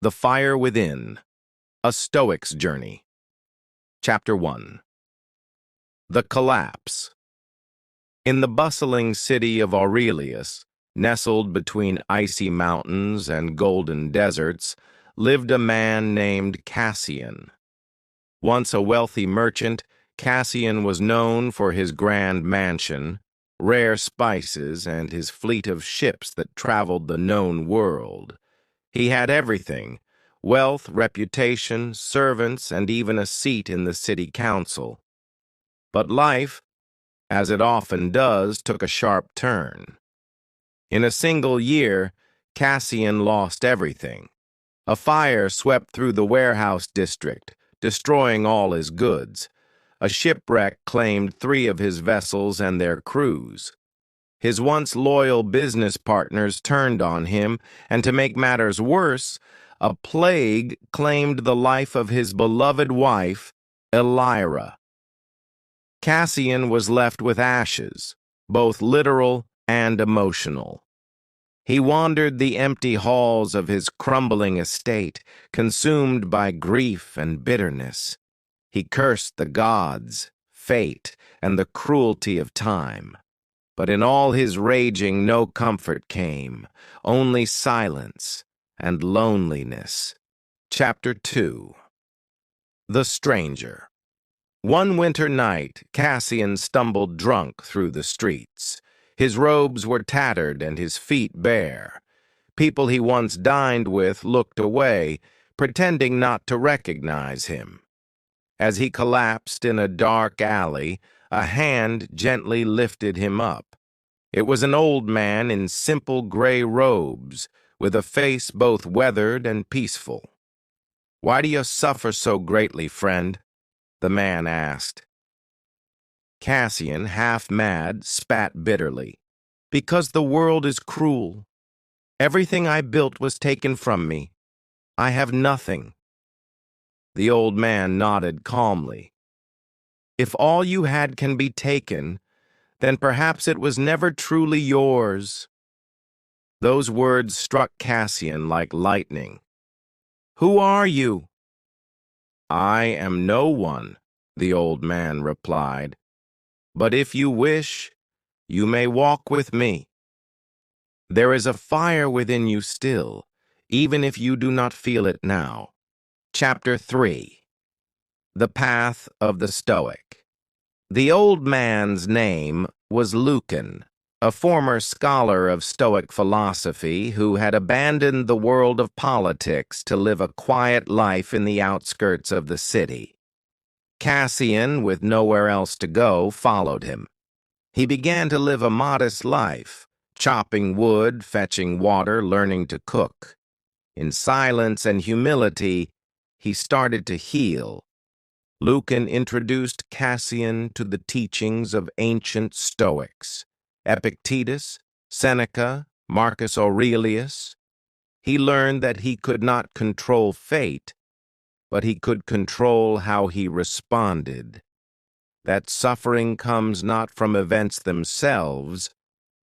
The Fire Within, A Stoic's Journey. Chapter 1. The Collapse. In the bustling city of Aurelius, nestled between icy mountains and golden deserts, lived a man named Cassian. Once a wealthy merchant, Cassian was known for his grand mansion, rare spices, and his fleet of ships that traveled the known world. He had everything: wealth, reputation, servants, and even a seat in the city council. But life, as it often does, took a sharp turn. In a single year, Cassian lost everything. A fire swept through the warehouse district, destroying all his goods. A shipwreck claimed 3 of his vessels and their crews. His once loyal business partners turned on him, and to make matters worse, a plague claimed the life of his beloved wife, Elira. Cassian was left with ashes, both literal and emotional. He wandered the empty halls of his crumbling estate, consumed by grief and bitterness. He cursed the gods, fate, and the cruelty of time. But in all his raging, no comfort came, only silence and loneliness. Chapter 2. The Stranger. One winter night, Cassian stumbled drunk through the streets. His robes were tattered and his feet bare. People he once dined with looked away, pretending not to recognize him. As he collapsed in a dark alley, a hand gently lifted him up. It was an old man in simple gray robes, with a face both weathered and peaceful. "Why do you suffer so greatly, friend?" the man asked. Cassian, half mad, spat bitterly. "Because the world is cruel. Everything I built was taken from me. I have nothing." The old man nodded calmly. "If all you had can be taken, then perhaps it was never truly yours." Those words struck Cassian like lightning. "Who are you?" "I am no one," the old man replied. "But if you wish, you may walk with me. There is a fire within you still, even if you do not feel it now." Chapter 3. The Path of the Stoic. The old man's name was Lucan, a former scholar of Stoic philosophy who had abandoned the world of politics to live a quiet life in the outskirts of the city. Cassian, with nowhere else to go, followed him. He began to live a modest life, chopping wood, fetching water, learning to cook. In silence and humility, he started to heal. Lucan introduced Cassian to the teachings of ancient Stoics: Epictetus, Seneca, Marcus Aurelius. He learned that he could not control fate, but he could control how he responded. That suffering comes not from events themselves,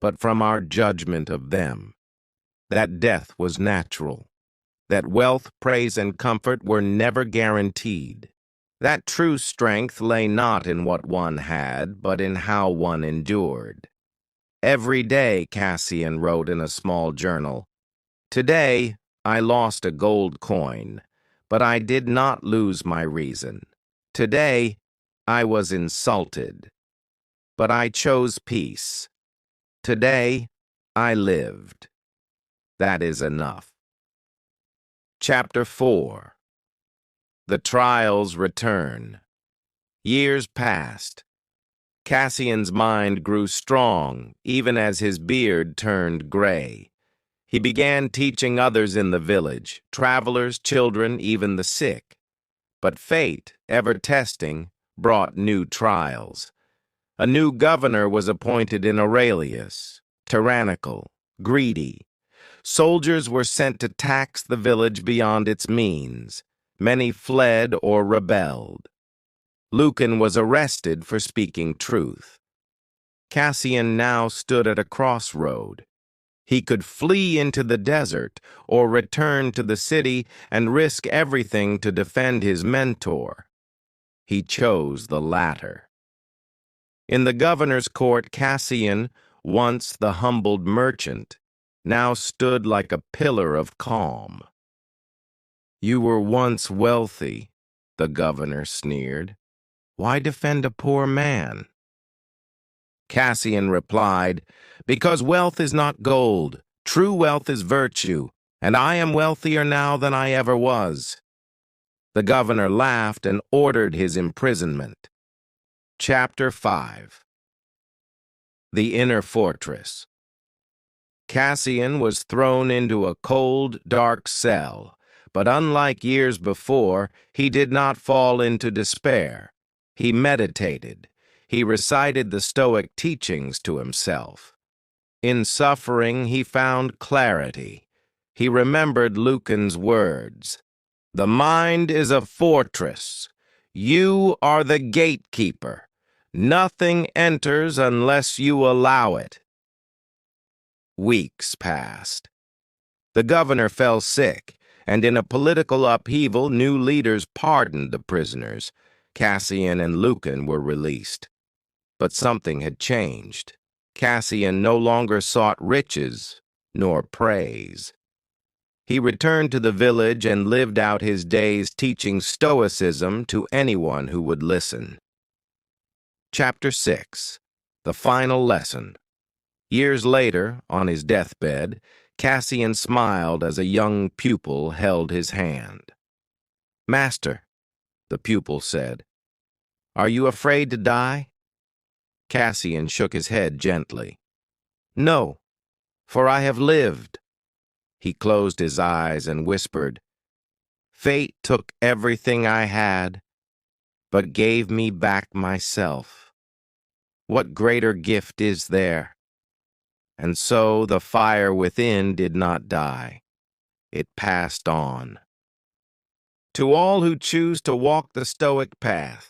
but from our judgment of them. That death was natural. That wealth, praise, and comfort were never guaranteed. That true strength lay not in what one had, but in how one endured. Every day, Cassian wrote in a small journal, "Today, I lost a gold coin, but I did not lose my reason. Today, I was insulted, but I chose peace. Today, I lived. That is enough." Chapter 4. The Trials Return. Years passed. Cassian's mind grew strong, even as his beard turned gray. He began teaching others in the village, travelers, children, even the sick. But fate, ever testing, brought new trials. A new governor was appointed in Aurelius, tyrannical, greedy. Soldiers were sent to tax the village beyond its means. Many fled or rebelled. Lucan was arrested for speaking truth. Cassian now stood at a crossroad. He could flee into the desert or return to the city and risk everything to defend his mentor. He chose the latter. In the governor's court, Cassian, once the humbled merchant, now stood like a pillar of calm. "You were once wealthy," the governor sneered. "Why defend a poor man?" Cassian replied, "Because wealth is not gold. True wealth is virtue, and I am wealthier now than I ever was." The governor laughed and ordered his imprisonment. Chapter 5. The Inner Fortress. Cassian was thrown into a cold, dark cell, but unlike years before, he did not fall into despair. He meditated. He recited the Stoic teachings to himself. In suffering, he found clarity. He remembered Lucan's words, "The mind is a fortress. You are the gatekeeper. Nothing enters unless you allow it." Weeks passed. The governor fell sick, and in a political upheaval, new leaders pardoned the prisoners. Cassian and Lucan were released. But something had changed. Cassian no longer sought riches nor praise. He returned to the village and lived out his days teaching Stoicism to anyone who would listen. Chapter 6. The Final Lesson. Years later, on his deathbed, Cassian smiled as a young pupil held his hand. "Master," the pupil said, "are you afraid to die?" Cassian shook his head gently. "No, for I have lived." He closed his eyes and whispered, "Fate took everything I had, but gave me back myself. What greater gift is there?" And so the fire within did not die. It passed on. To all who choose to walk the Stoic path,